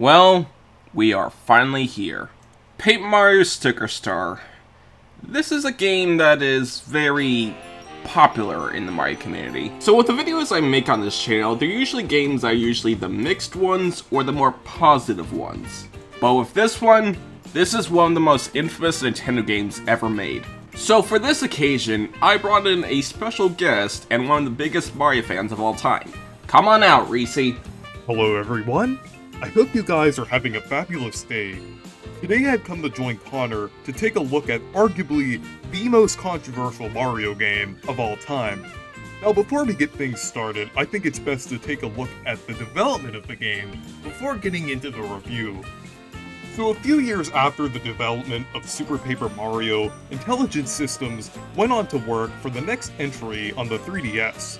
Well, we are finally here. Paper Mario Sticker Star. This is a game that is very popular in the Mario community. So with the videos I make on this channel, they're usually games that are usually the mixed ones or the more positive ones. But with this one, this is one of the most infamous Nintendo games ever made. So for this occasion, I brought in a special guest and one of the biggest Mario fans of all time. Come on out, Reecee. Hello everyone, I hope you guys are having a fabulous day. Today I've come to join Connor to take a look at arguably the most controversial Mario game of all time. Now before we get things started, I think it's best to take a look at the development of the game before getting into the review. So a few years after the development of Super Paper Mario, Intelligent Systems went on to work for the next entry on the 3DS.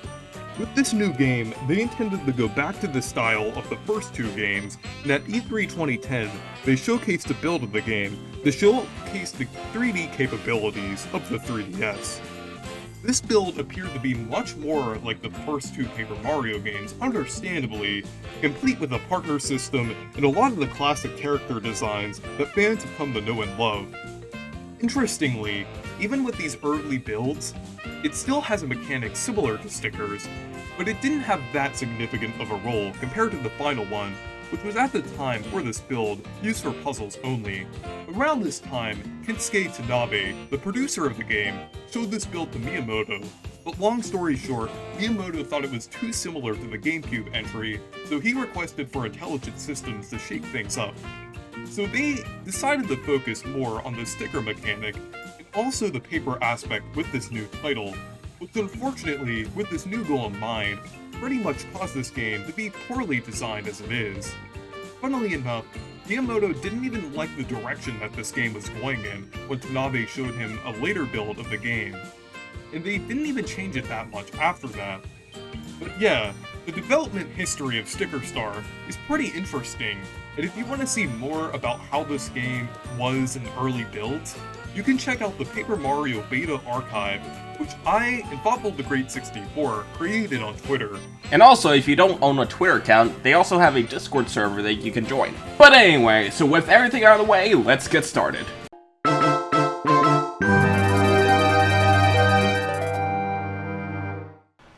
With this new game, they intended to go back to the style of the first two games, and at E3 2010, they showcased a build of the game to showcase the 3D capabilities of the 3DS. This build appeared to be much more like the first two Paper Mario games, understandably, complete with a partner system and a lot of the classic character designs that fans have come to know and love. Interestingly, even with these early builds, it still has a mechanic similar to stickers, but it didn't have that significant of a role compared to the final one, which was at the time for this build used for puzzles only. Around this time, Kensuke Tanabe, the producer of the game, showed this build to Miyamoto, but long story short, Miyamoto thought it was too similar to the GameCube entry, so he requested for Intelligent Systems to shake things up. So they decided to focus more on the sticker mechanic and also the paper aspect with this new title, which unfortunately, with this new goal in mind, pretty much caused this game to be poorly designed as it is. Funnily enough, Miyamoto didn't even like the direction that this game was going in when Tanabe showed him a later build of the game, and they didn't even change it that much after that. But yeah, the development history of Sticker Star is pretty interesting, and if you want to see more about how this game was in early builds, you can check out the Paper Mario Beta Archive, which I and Thoughtful the Great 64 created on Twitter. And also, if you don't own a Twitter account, they also have a Discord server that you can join. But anyway, so with everything out of the way, let's get started.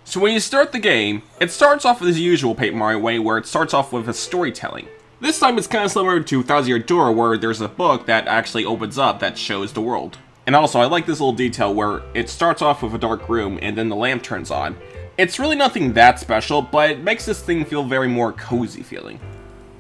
So when you start the game, it starts off with the usual Paper Mario way where it starts off with a storytelling. This time it's kind of similar to Thousand Year Door where there's a book that actually opens up that shows the world. And also I like this little detail where it starts off with a dark room and then the lamp turns on. It's really nothing that special, but it makes this thing feel very more cozy feeling.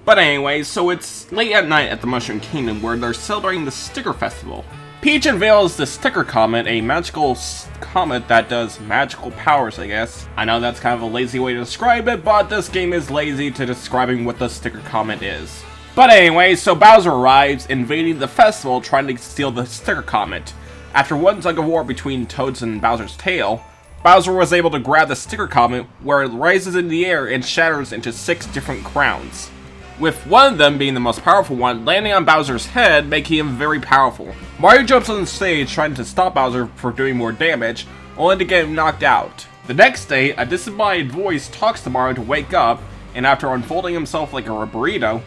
But anyway, so it's late at night at the Mushroom Kingdom where they're celebrating the Sticker Festival. Peach unveils the Sticker Comet, a magical comet that does magical powers, I guess. I know that's kind of a lazy way to describe it, but this game is lazy to describing what the Sticker Comet is. But anyway, so Bowser arrives, invading the festival, trying to steal the Sticker Comet. After one tug of war between Toad's and Bowser's tail, Bowser was able to grab the Sticker Comet, where it rises in the air and shatters into 6 different crowns, with one of them being the most powerful one, landing on Bowser's head, making him very powerful. Mario jumps on the stage trying to stop Bowser from doing more damage, only to get him knocked out. The next day, a disembodied voice talks to Mario to wake up, and after unfolding himself like a burrito,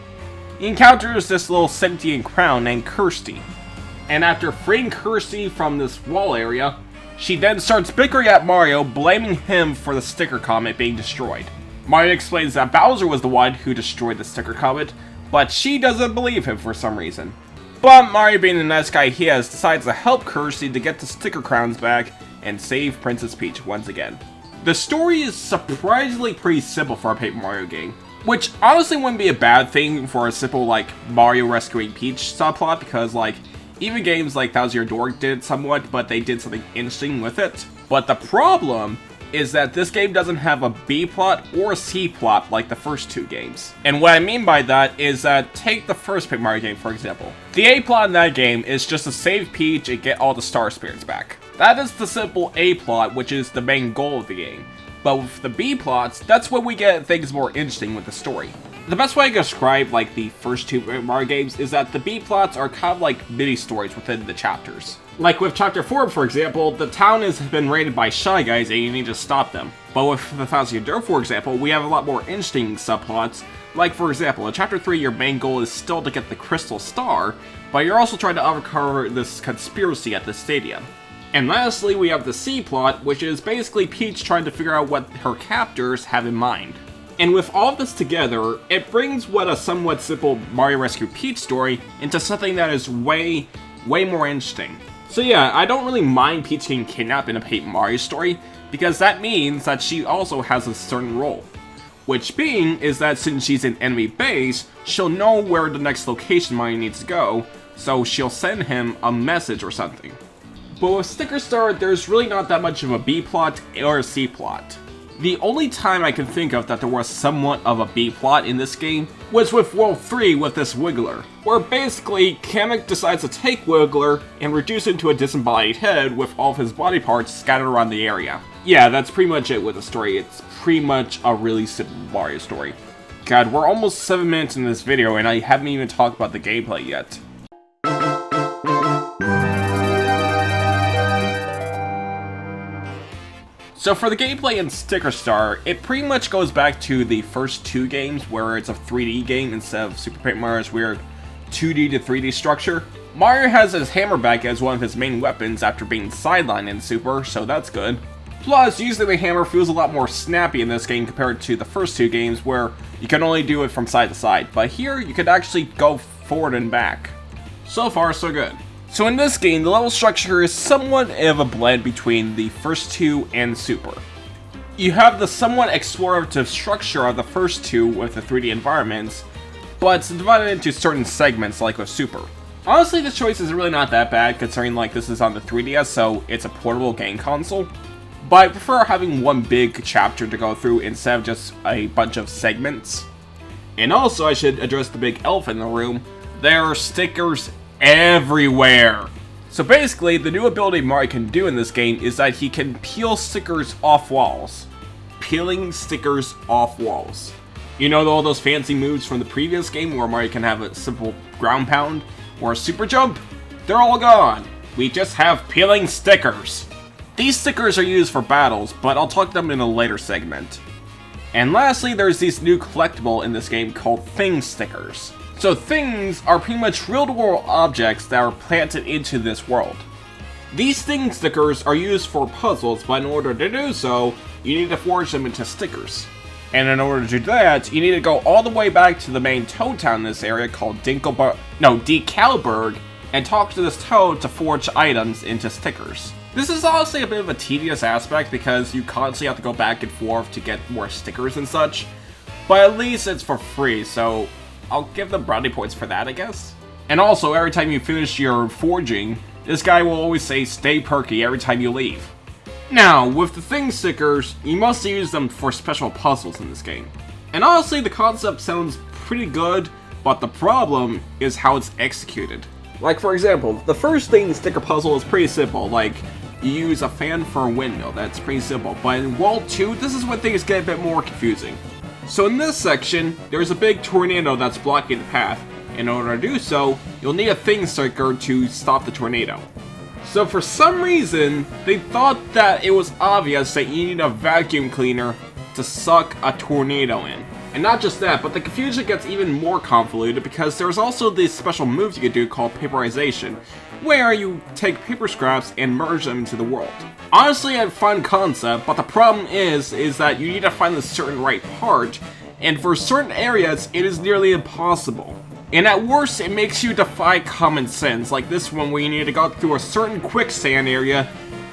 he encounters this little sentient crown named Kirsty. And after freeing Kirsty from this wall area, she then starts bickering at Mario, blaming him for the Sticker Comet being destroyed. Mario explains that Bowser was the one who destroyed the Sticker Comet, but she doesn't believe him for some reason. But Mario, being the nice guy he is, decides to help Kirsty to get the sticker crowns back and save Princess Peach once again. The story is surprisingly pretty simple for a Paper Mario game, which honestly wouldn't be a bad thing for a simple like Mario rescuing Peach subplot, because like even games like Thousand Year Door did it somewhat, but they did something interesting with it. But the problem is that this game doesn't have a B plot or a C plot like the first two games. And what I mean by that is that take the first Paper Mario game for example. The A plot in that game is just to save Peach and get all the Star Spirits back. That is the simple A plot, which is the main goal of the game. But with the B plots, that's when we get things more interesting with the story. The best way I can describe like the first two Mario games is that the B-plots are kind of like mini-stories within the chapters. Like with Chapter 4, for example, the town has been raided by Shy Guys and you need to stop them. But with the Thousand Year Door, for example, we have a lot more interesting subplots. Like, for example, in Chapter 3, your main goal is still to get the Crystal Star, but you're also trying to uncover this conspiracy at the stadium. And lastly, we have the C plot, which is basically Peach trying to figure out what her captors have in mind. And with all of this together, it brings what a somewhat simple Mario Rescue Peach story into something that is way more interesting. So yeah, I don't really mind Peach getting kidnapped in a Paper Mario story, because that means that she also has a certain role. Which being is that since she's in enemy base, she'll know where the next location Mario needs to go, so she'll send him a message or something. But with Sticker Star, there's really not that much of a B plot or a C plot. The only time I can think of that there was somewhat of a B plot in this game was with World 3 with this Wiggler, where basically Kamek decides to take Wiggler and reduce him to a disembodied head with all of his body parts scattered around the area. Yeah, that's pretty much it with the story. It's pretty much a really simple Mario story. God, we're almost 7 minutes in this video and I haven't even talked about the gameplay yet. So for the gameplay in Sticker Star, it pretty much goes back to the first two games where it's a 3D game instead of Super Paper Mario's weird 2D to 3D structure. Mario has his hammer back as one of his main weapons after being sidelined in Super, so that's good. Plus, using the hammer feels a lot more snappy in this game compared to the first two games where you can only do it from side to side, but here you could actually go forward and back. So far, so good. So in this game, the level structure is somewhat of a blend between the first two and Super. You have the somewhat explorative structure of the first two with the 3D environments, but it's divided into certain segments like with Super. Honestly, the choice is really not that bad considering like this is on the 3DS, so it's a portable game console. But I prefer having one big chapter to go through instead of just a bunch of segments. And also, I should address the big elephant in the room. There are stickers everywhere. So basically, the new ability Mario can do in this game is that he can peel stickers off walls. Peeling stickers off walls. You know all those fancy moves from the previous game where Mario can have a simple ground pound or a super jump? They're all gone. We just have peeling stickers. These stickers are used for battles, but I'll talk them in a later segment. And lastly, there's this new collectible in this game called Thing Stickers. So things are pretty much real-world objects that are planted into this world. These Thing Stickers are used for puzzles, but in order to do so, you need to forge them into stickers. And in order to do that, you need to go all the way back to the main toad town in this area called Decalburg, and talk to this toad to forge items into stickers. This is honestly a bit of a tedious aspect because you constantly have to go back and forth to get more stickers and such, but at least it's for free, so I'll give them brownie points for that, I guess. And also, every time you finish your forging, this guy will always say stay perky every time you leave. Now, with the Thing Stickers, you must use them for special puzzles in this game. And honestly, the concept sounds pretty good, but the problem is how it's executed. Like for example, the first Thing Sticker puzzle is pretty simple, like you use a fan for a windmill, that's pretty simple. But in World 2, this is when things get a bit more confusing. So in this section, there's a big tornado that's blocking the path. In order to do so, you'll need a Thing Sticker to stop the tornado. So for some reason, they thought that it was obvious that you need a vacuum cleaner to suck a tornado in. And not just that, but the confusion gets even more convoluted because there's also this special move you can do called paperization, where you take paper scraps and merge them into the world. Honestly, a fun concept, but the problem is that you need to find the certain right part, and for certain areas, it is nearly impossible. And at worst, it makes you defy common sense, like this one where you need to go through a certain quicksand area,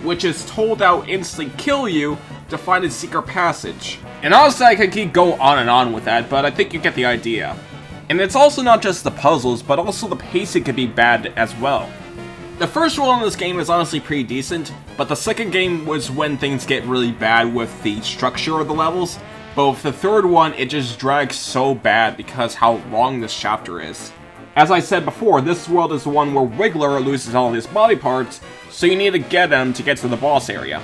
which is told to instantly kill you to find a secret passage. And honestly, I could keep going on and on with that, but I think you get the idea. And it's also not just the puzzles, but also the pacing can be bad as well. The first world in this game is honestly pretty decent, but the second game was when things get really bad with the structure of the levels. But with the third one, it just drags so bad because how long this chapter is. As I said before, this world is the one where Wiggler loses all of his body parts, so you need to get him to get to the boss area.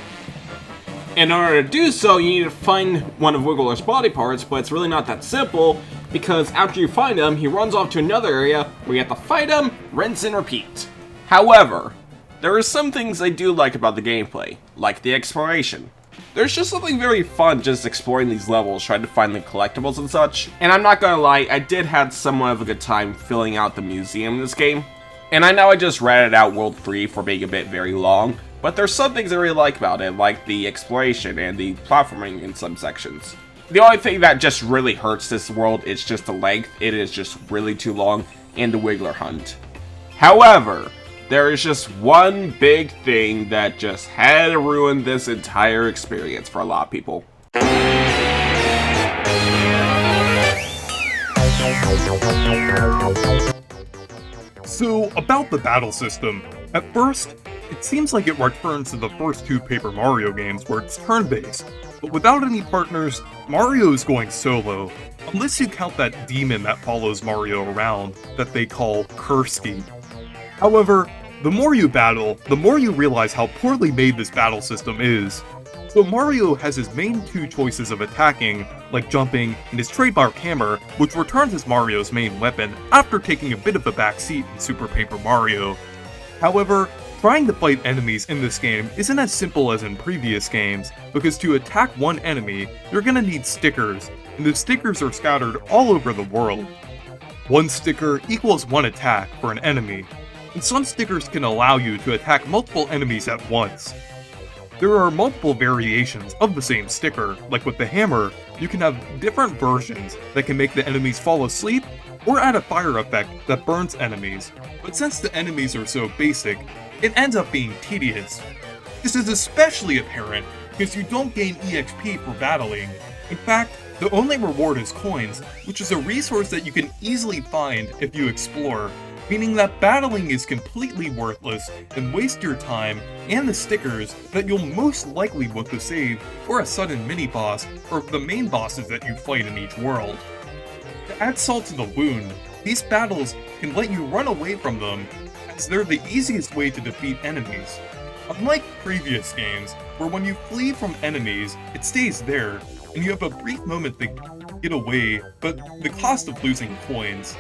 In order to do so, you need to find one of Wiggler's body parts, but it's really not that simple, because after you find him, he runs off to another area where you have to fight him, rinse and repeat. However, there are some things I do like about the gameplay, like the exploration. There's just something very fun just exploring these levels, trying to find the collectibles and such. And I'm not gonna lie, I did have somewhat of a good time filling out the museum in this game. And I know I just ratted out World 3 for being a bit very long, but there's some things I really like about it, like the exploration and the platforming in some sections. The only thing that just really hurts this world is just the length. It is just really too long, and the Wiggler hunt. However, there is just one big thing that just had to ruin this entire experience for a lot of people. So, about the battle system. At first, it seems like it returns to the first two Paper Mario games where it's turn-based, but without any partners, Mario is going solo, unless you count that demon that follows Mario around that they call Kirsty. However, the more you battle, the more you realize how poorly made this battle system is. So Mario has his main two choices of attacking, like jumping, and his trademark hammer, which returns as Mario's main weapon after taking a bit of a backseat in Super Paper Mario. However, trying to fight enemies in this game isn't as simple as in previous games, because to attack one enemy, you're gonna need stickers, and the stickers are scattered all over the world. One sticker equals one attack for an enemy, and some stickers can allow you to attack multiple enemies at once. There are multiple variations of the same sticker, like with the hammer, you can have different versions that can make the enemies fall asleep, or add a fire effect that burns enemies, but since the enemies are so basic, it ends up being tedious. This is especially apparent because you don't gain EXP for battling. In fact, the only reward is coins, which is a resource that you can easily find if you explore, meaning that battling is completely worthless and waste your time and the stickers that you'll most likely want to save for a sudden mini-boss or the main bosses that you fight in each world. To add salt to the wound, these battles can let you run away from them, as they're the easiest way to defeat enemies. Unlike previous games, where when you flee from enemies, it stays there, and you have a brief moment to get away, but the cost of losing coins.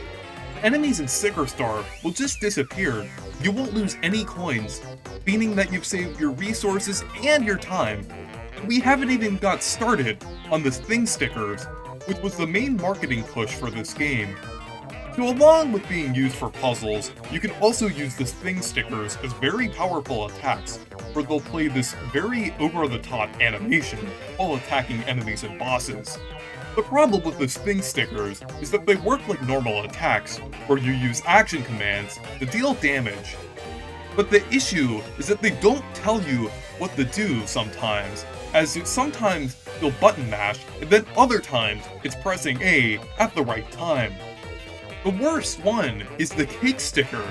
The enemies in Sticker Star will just disappear. You won't lose any coins, meaning that you've saved your resources and your time. And we haven't even got started on the Thing Stickers, which was the main marketing push for this game. So along with being used for puzzles, you can also use the Thing Stickers as very powerful attacks, where they'll play this very over-the-top animation while attacking enemies and bosses. The problem with the Thing Stickers is that they work like normal attacks, where you use action commands to deal damage. But the issue is that they don't tell you what to do sometimes, as sometimes you'll button mash, and then other times it's pressing A at the right time. The worst one is the Cake Sticker,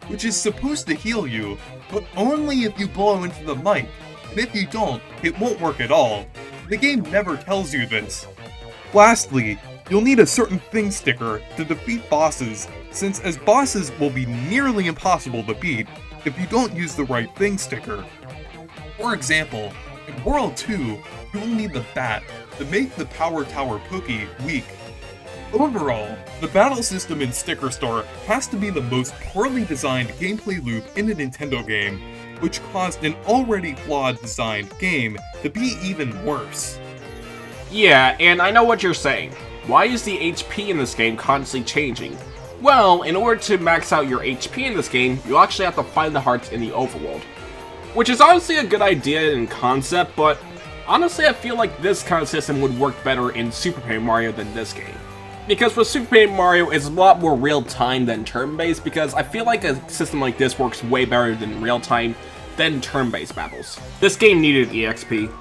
which is supposed to heal you, but only if you blow into the mic, and if you don't, it won't work at all. The game never tells you this. Lastly, you'll need a certain Thing Sticker to defeat bosses, since as bosses will be nearly impossible to beat if you don't use the right Thing Sticker. For example, in World 2, you will need the Bat to make the Power Tower Pokey weak. Overall, the battle system in Sticker Star has to be the most poorly designed gameplay loop in a Nintendo game, which caused an already flawed designed game to be even worse. Yeah, and I know what you're saying. Why is the HP in this game constantly changing? Well, in order to max out your HP in this game, you actually have to find the hearts in the overworld. Which is honestly a good idea in concept, but honestly I feel like this kind of system would work better in Super Paper Mario than this game. Because with Super Paper Mario, it's a lot more real-time than turn-based, because I feel like a system like this works way better than real-time than turn-based battles. This game needed EXP.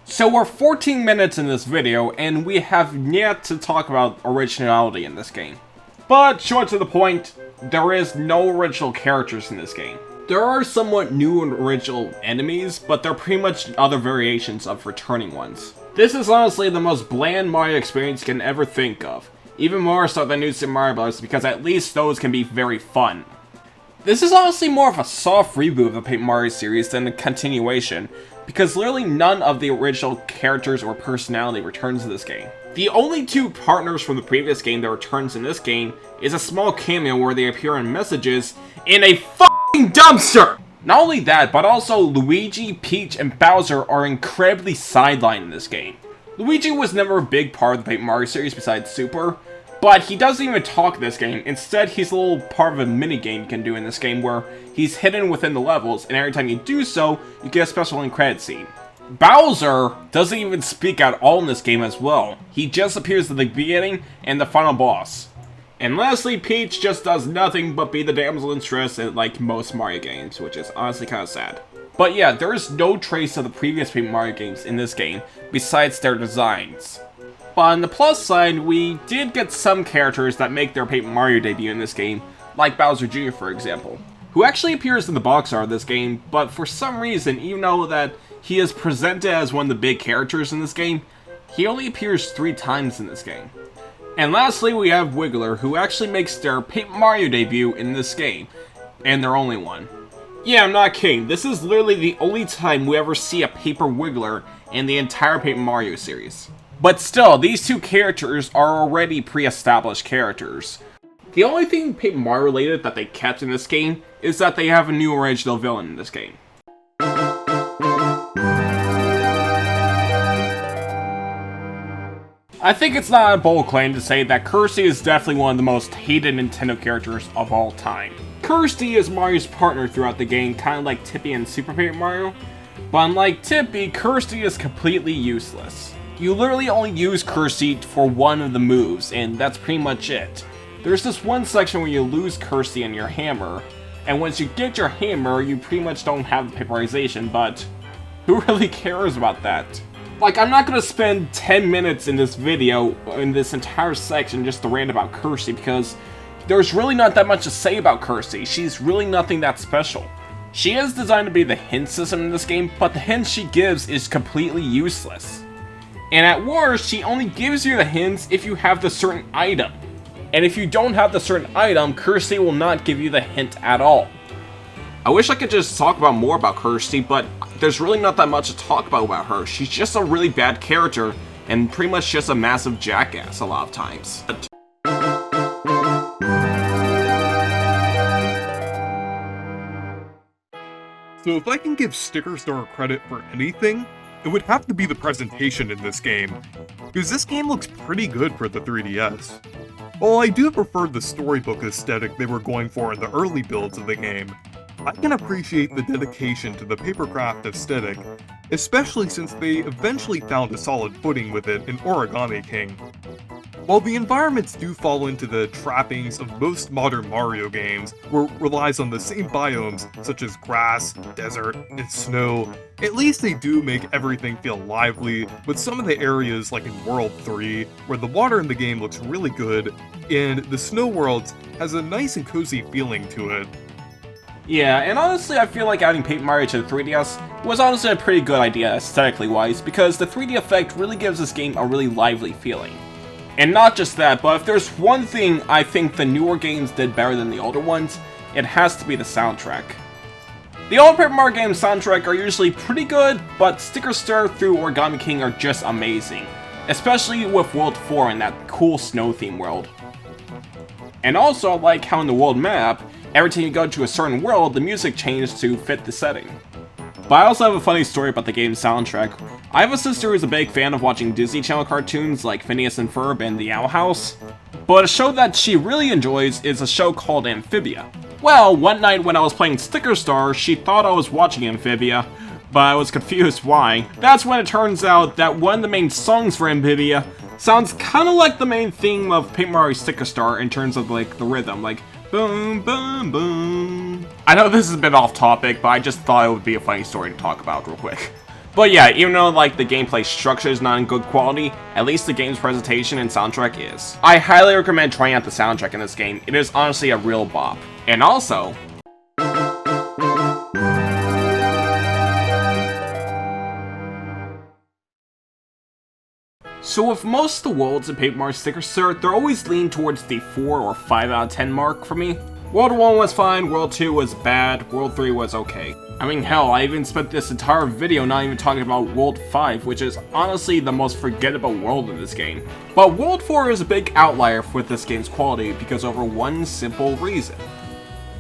So we're 14 minutes in this video, and we have yet to talk about originality in this game. But short to the point, there is no original characters in this game. There are somewhat new and original enemies, but they're pretty much other variations of returning ones. This is honestly the most bland Mario experience you can ever think of. Even more so than New Super Mario Bros. Because at least those can be very fun. This is honestly more of a soft reboot of the Paper Mario series than a continuation, because literally none of the original characters or personality returns in this game. The only two partners from the previous game that returns in this game is a small cameo where they appear in messages in a f***ing dumpster! Not only that, but also Luigi, Peach, and Bowser are incredibly sidelined in this game. Luigi was never a big part of the Paper Mario series besides Super, but he doesn't even talk in this game. Instead, he's a little part of a minigame you can do in this game where he's hidden within the levels, and every time you do so, you get a special end credit scene. Bowser doesn't even speak at all in this game as well. He just appears at the beginning and the final boss. And lastly, Peach just does nothing but be the damsel in distress in like most Mario games, which is honestly kind of sad. But yeah, there is no trace of the previous Paper Mario games in this game, besides their designs. But on the plus side, we did get some characters that make their Paper Mario debut in this game, like Bowser Jr. for example, who actually appears in the box art of this game, but for some reason, even though that he is presented as one of the big characters in this game, he only appears 3 times in this game. And lastly, we have Wiggler, who actually makes their Paper Mario debut in this game, and their only one. Yeah, I'm not kidding, this is literally the only time we ever see a Paper Wiggler in the entire Paper Mario series. But still, these two characters are already pre-established characters. The only thing Paper Mario related that they kept in this game is that they have a new original villain in this game. I think it's not a bold claim to say that Kirsty is definitely one of the most hated Nintendo characters of all time. Kirsty is Mario's partner throughout the game, kind of like Tippy in Super Paper Mario, but unlike Tippy, Kirsty is completely useless. You literally only use Kirsty for one of the moves, and that's pretty much it. There's this one section where you lose Kirsty and your hammer, and once you get your hammer, you pretty much don't have the paperization, but who really cares about that? Like, I'm not gonna spend 10 minutes in this video, in this entire section, just to rant about Kirsty, because there's really not that much to say about Kirsty. She's really nothing that special. She is designed to be the hint system in this game, but the hint she gives is completely useless. And at worst, she only gives you the hints if you have the certain item. And if you don't have the certain item, Kirsty will not give you the hint at all. I wish I could just talk about more about Kirsty, but there's really not that much to talk about her. She's just a really bad character, and pretty much just a massive jackass a lot of times. So if I can give Sticker Star credit for anything, it would have to be the presentation in this game, because this game looks pretty good for the 3DS. While I do prefer the storybook aesthetic they were going for in the early builds of the game, I can appreciate the dedication to the papercraft aesthetic, especially since they eventually found a solid footing with it in Origami King. While the environments do fall into the trappings of most modern Mario games, where it relies on the same biomes such as grass, desert, and snow, at least they do make everything feel lively, with some of the areas like in World 3, where the water in the game looks really good, and the snow worlds has a nice and cozy feeling to it. Yeah, and honestly I feel like adding Paper Mario to the 3DS was honestly a pretty good idea aesthetically wise, because the 3D effect really gives this game a really lively feeling. And not just that, but if there's one thing I think the newer games did better than the older ones, it has to be the soundtrack. The old Paper Mario games soundtrack are usually pretty good, but Sticker Star through Origami King are just amazing. Especially with World 4 and that cool snow theme world. And also I like how in the world map, every time you go to a certain world, the music changes to fit the setting. But I also have a funny story about the game's soundtrack. I have a sister who's a big fan of watching Disney Channel cartoons like Phineas and Ferb and The Owl House, but a show that she really enjoys is a show called Amphibia. Well, one night when I was playing Sticker Star, she thought I was watching Amphibia, but I was confused why. That's when it turns out that one of the main songs for Amphibia sounds kinda like the main theme of Paper Mario Sticker Star in terms of like the rhythm, like boom, boom, boom. I know this is a bit off topic, but I just thought it would be a funny story to talk about real quick. But yeah, even though like the gameplay structure is not in good quality, at least the game's presentation and soundtrack is. I highly recommend trying out the soundtrack in this game. It is honestly a real bop. And also, so with most of the worlds in Paper Mario Sticker Star, they're always leaning towards the 4 or 5 out of 10 mark for me. World 1 was fine, World 2 was bad, World 3 was okay. I mean, hell, I even spent this entire video not even talking about World 5, which is honestly the most forgettable world in this game. But World 4 is a big outlier with this game's quality because over one simple reason.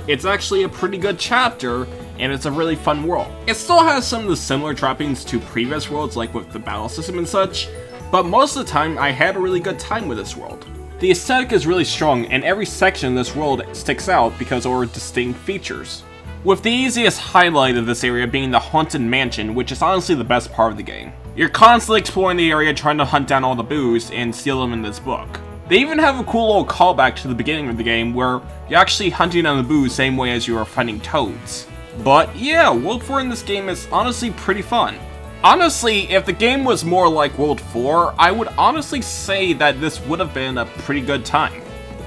It's actually a pretty good chapter, and it's a really fun world. It still has some of the similar trappings to previous worlds, like with the battle system and such, but most of the time I had a really good time with this world. The aesthetic is really strong, and every section in this world sticks out because of our distinct features. With the easiest highlight of this area being the Haunted Mansion, which is honestly the best part of the game. You're constantly exploring the area trying to hunt down all the boos and steal them in this book. They even have a cool little callback to the beginning of the game where you're actually hunting down the boos same way as you are fighting toads. But yeah, World 4 in this game is honestly pretty fun. Honestly, if the game was more like World 4, I would honestly say that this would have been a pretty good time.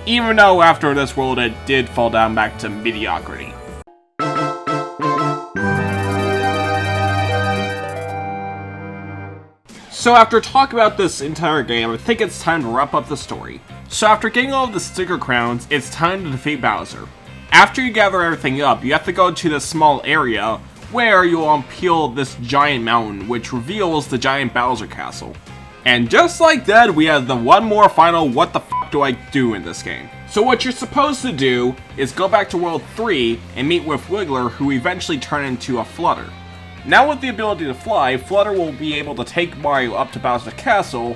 Even though after this world it did fall down back to mediocrity. So after talking about this entire game, I think it's time to wrap up the story. So after getting all of the sticker crowns, it's time to defeat Bowser. After you gather everything up, you have to go to this small area where you'll unpeel this giant mountain, which reveals the giant Bowser castle. And just like that, we have the one more final what the f do I do in this game. So what you're supposed to do is go back to World 3 and meet with Wiggler, who eventually turn into a Flutter. Now with the ability to fly, Flutter will be able to take Mario up to Bowser's castle,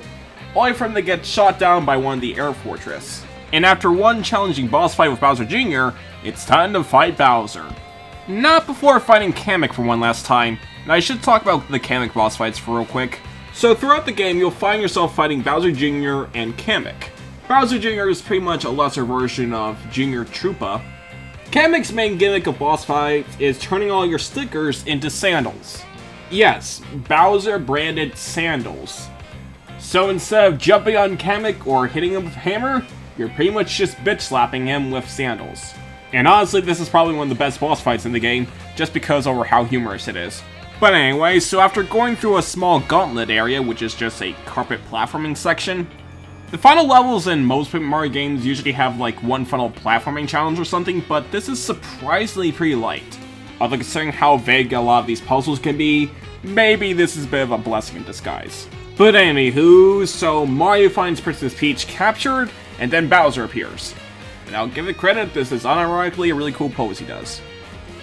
only for him to get shot down by one of the air fortress. And after one challenging boss fight with Bowser Jr., it's time to fight Bowser. Not before fighting Kamek for one last time, and I should talk about the Kamek boss fights for real quick. So throughout the game, you'll find yourself fighting Bowser Jr. and Kamek. Bowser Jr. is pretty much a lesser version of Jr. Troopa. Kamek's main gimmick of boss fights is turning all your stickers into sandals. Yes, Bowser branded sandals. So instead of jumping on Kamek or hitting him with a hammer, you're pretty much just bitch slapping him with sandals. And honestly, this is probably one of the best boss fights in the game, just because over how humorous it is. But anyway, so after going through a small gauntlet area, which is just a carpet platforming section, the final levels in most Paper Mario games usually have like one final platforming challenge or something, but this is surprisingly pretty light. Although considering how vague a lot of these puzzles can be, maybe this is a bit of a blessing in disguise. But anywho, so Mario finds Princess Peach captured, and then Bowser appears. And I'll give it credit, this is unironically a really cool pose he does.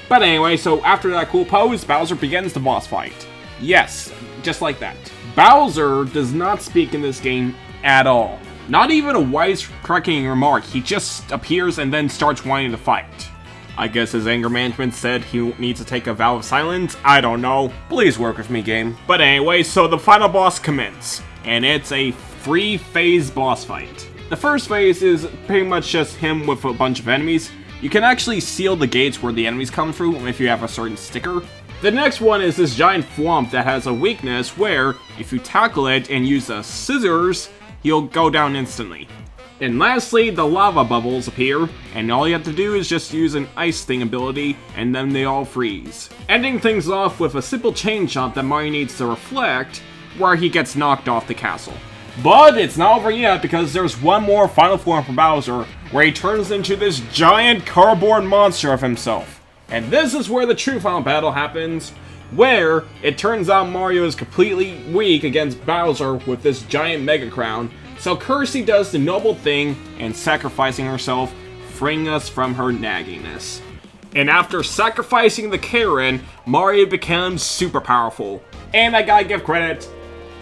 But anyway, so after that cool pose, Bowser begins the boss fight. Yes, just like that. Bowser does not speak in this game at all. Not even a wisecracking remark, he just appears and then starts wanting to fight. I guess his anger management said he needs to take a vow of silence, I don't know. Please work with me, game. But anyway, so the final boss commences, and it's a 3-phase boss fight. The first phase is pretty much just him with a bunch of enemies. You can actually seal the gates where the enemies come through if you have a certain sticker. The next one is this giant Thwomp that has a weakness where, if you tackle it and use the scissors, he'll go down instantly. And lastly, the lava bubbles appear, and all you have to do is just use an ice thing ability, and then they all freeze. Ending things off with a simple chain jump that Mario needs to reflect, where he gets knocked off the castle. But it's not over yet, because there's one more final form for Bowser, where he turns into this giant cardboard monster of himself. And this is where the true final battle happens, where it turns out Mario is completely weak against Bowser with this giant Mega Crown, so Kirsty does the noble thing and sacrificing herself, freeing us from her nagginess. And after sacrificing the Karen, Mario becomes super powerful. And I gotta give credit,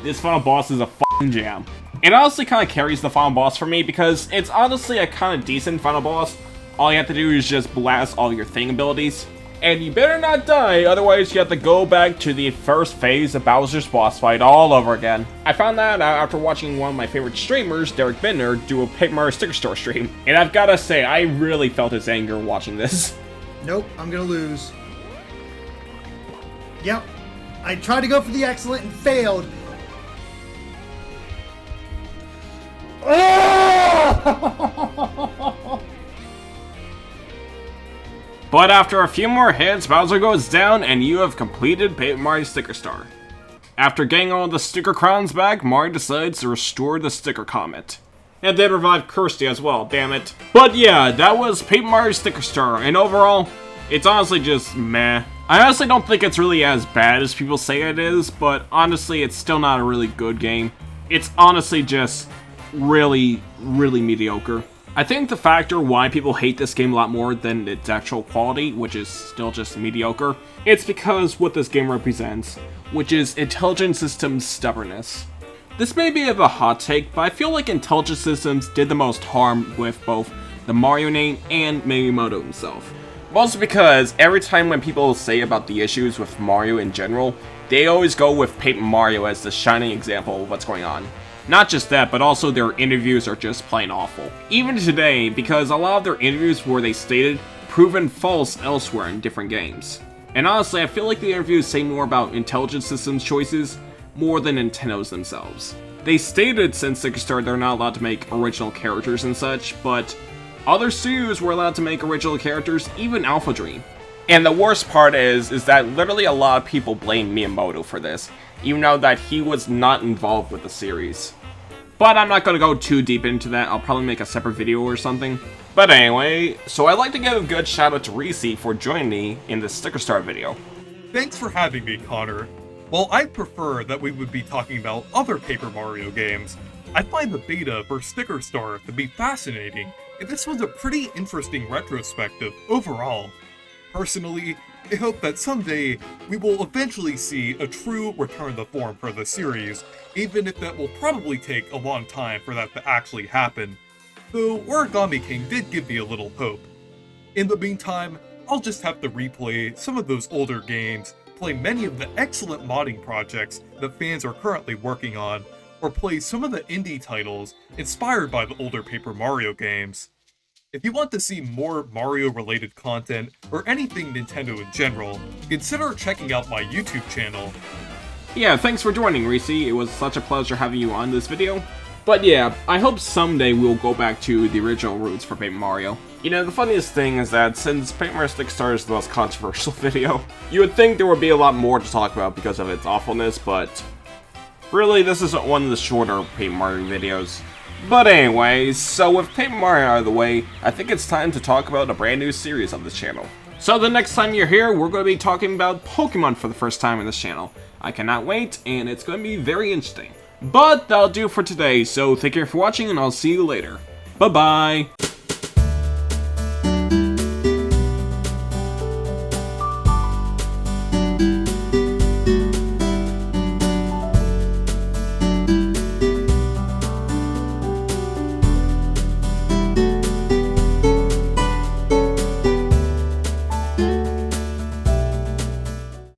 this final boss is a f***ing jam. It honestly kind of carries the final boss for me because it's honestly a kind of decent final boss. All you have to do is just blast all your thing abilities. And you better not die, otherwise you have to go back to the first phase of Bowser's boss fight all over again. I found that out after watching one of my favorite streamers, Derek Bender, do a Paper Mario Sticker Store stream. And I've gotta say, I really felt his anger watching this. Nope, I'm gonna lose. Yep, I tried to go for the excellent and failed. But after a few more hits, Bowser goes down and you have completed Paper Mario Sticker Star. After getting all the sticker crowns back, Mario decides to restore the sticker comet. And they revived Kirsty as well, damn it. But yeah, that was Paper Mario Sticker Star, and overall, it's honestly just meh. I honestly don't think it's really as bad as people say it is, but honestly, it's still not a really good game. It's honestly just really, really mediocre. I think the factor why people hate this game a lot more than its actual quality, which is still just mediocre, it's because what this game represents, which is Intelligent Systems' stubbornness. This may be a hot take, but I feel like Intelligent Systems did the most harm with both the Mario name and Miyamoto himself. Mostly because every time when people say about the issues with Mario in general, they always go with Paper Mario as the shining example of what's going on. Not just that, but also their interviews are just plain awful. Even today, because a lot of their interviews where they stated proven false elsewhere in different games. And honestly, I feel like the interviews say more about Intelligent Systems choices more than Nintendo's themselves. They stated since Sticker Star they're not allowed to make original characters and such, but other studios were allowed to make original characters, even Alpha Dream. And the worst part is that literally a lot of people blame Miyamoto for this, even though that he was not involved with the series. But I'm not going to go too deep into that, I'll probably make a separate video or something. But anyway, so I'd like to give a good shout out to Reecee for joining me in this Sticker Star video. Thanks for having me, Connor. While I'd prefer that we would be talking about other Paper Mario games, I find the beta for Sticker Star to be fascinating, and this was a pretty interesting retrospective overall. Personally, I hope that someday we will eventually see a true return to form for the series, even if that will probably take a long time for that to actually happen. Though Origami King did give me a little hope. In the meantime, I'll just have to replay some of those older games, play many of the excellent modding projects that fans are currently working on, or play some of the indie titles inspired by the older Paper Mario games. If you want to see more Mario-related content, or anything Nintendo in general, consider checking out my YouTube channel. Yeah, thanks for joining, Reecee. It was such a pleasure having you on this video. But yeah, I hope someday we'll go back to the original roots for Paper Mario. You know, the funniest thing is that since Paper Mario Sticker Star is the most controversial video, you would think there would be a lot more to talk about because of its awfulness, but really, this is one of the shorter Paper Mario videos. But anyways, so with Paper Mario out of the way, I think it's time to talk about a brand new series of this channel. So the next time you're here, we're going to be talking about Pokemon for the first time in this channel. I cannot wait, and it's going to be very interesting. But that'll do for today, so thank you for watching, and I'll see you later. Bye-bye!